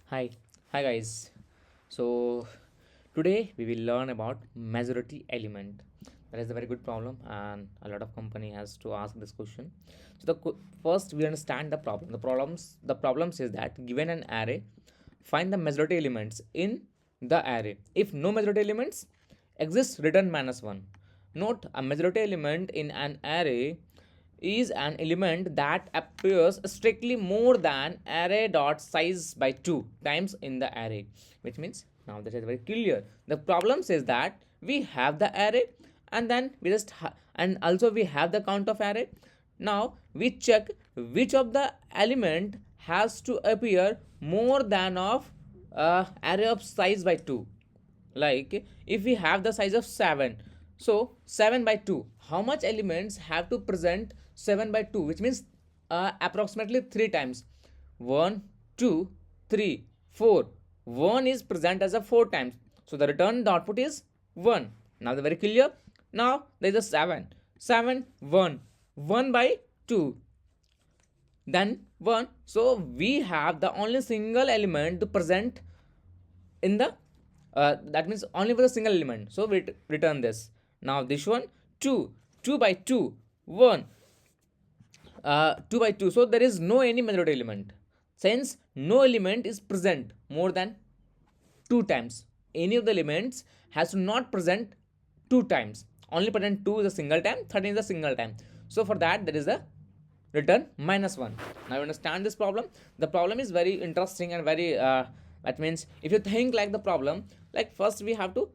Hi, hi guys. So today we will learn about majority element. That is a very good problem, and a lot of company has to ask this question. So first we understand the problem. The problems is that given an array, find the majority elements in the array. If no majority elements exist, return -1. Note, a majority element in an array is an element that appears strictly more than array dot size by 2 times in the array, which means now that is very clear. The problem says that we have the array, and then we just and also we have the count of array. Now we check which of the element has to appear more than of array of size by 2. Like if we have the size of 7, so 7 by 2, how much elements have to present 7 by 2, which means approximately 3 times. 1 2 3 4, 1 is present as a 4 times, so the return output is 1. Now the very clear. Now there is a 7, 7 1, 1 by 2, then 1, so we have the only single element to present in the that means only for the single element, so we return this. Now this one 2, 2 by 2, 1, 2 by 2, so there is no any majority element, since no element is present more than 2 times. Any of the elements has to not present 2 times, only present 2 is a single time, 13 is a single time, so for that there is a return -1. Now you understand this problem. The problem is very interesting and very that means if you think like the problem, like first we have to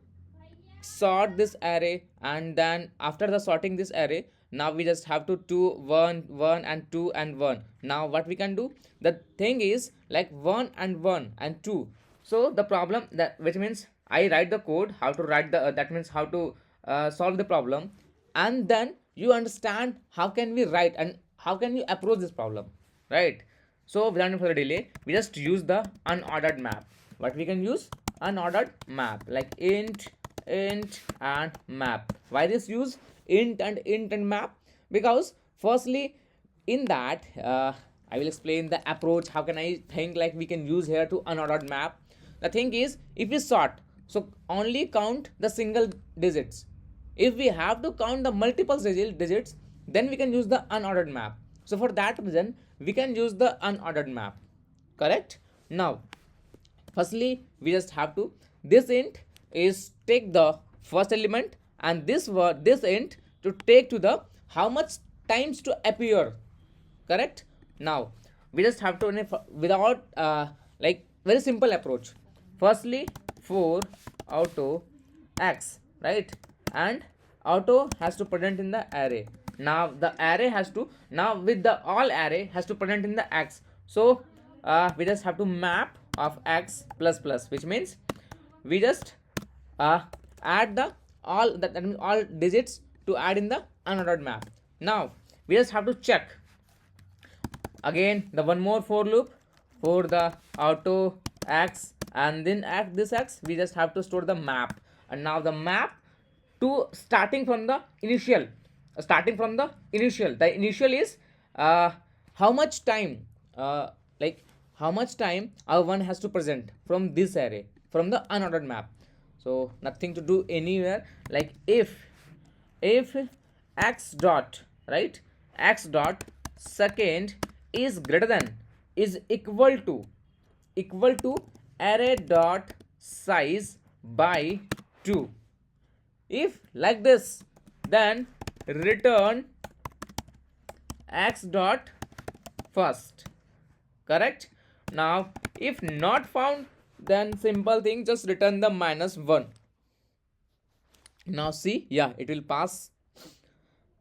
sort this array, and then after the sorting this array, now we just have to 2 1 1 and 2 and 1. Now what we can do, the thing is like 1 and 1 and 2. So the problem, that which means I write the code how to write the that means how to solve the problem, and then you understand how can we write and how can you approach this problem, right? So without any further delay, we just use the unordered map. What we can use? Unordered map, like int and map. Why this use int and map? Because firstly in that I will explain the approach, how can I think like we can use here to unordered map. The thing is, if we sort, so only count the single digits. If we have to count the multiple digits, then we can use the unordered map. So for that reason we can use the unordered map, correct? Now firstly we just have to, this int is take the first element, and this int to take to the how much times to appear, correct? Now we just have to without like very simple approach. Firstly for auto x, right, and auto has to present in the array. Now the array has to, now with the all array has to present in the x, so we just have to map of x plus plus, which means we just add the all that means all digits to add in the unordered map. Now we just have to check again the one more for loop for the auto x, and then at this x we just have to store the map. And now the map to starting from the initial, the initial is how much time like how much time our one has to present from this array, from the unordered map. So nothing to do anywhere, like if x dot, right, x dot second is greater than, is equal to array dot size by 2. If like this, then return x dot first, correct? Now if not found, then simple thing, just return the -1. Now see, yeah, it will pass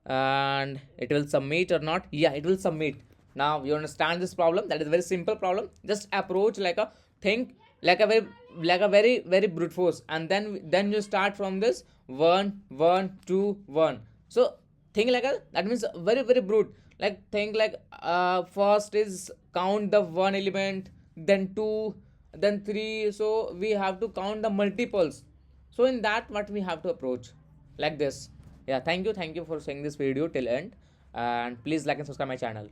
and it will submit or not. Yeah, it will submit. Now you understand this problem. That is a very simple problem. Just approach like a think like a very brute force, and then you start from this 1 1 2 1. So think like a, that means very brute, like think like first is count the one element, then 2, then 3, so we have to count the multiples. So in that what we have to approach like this. Yeah, thank you for seeing this video till end, and please like and subscribe my channel.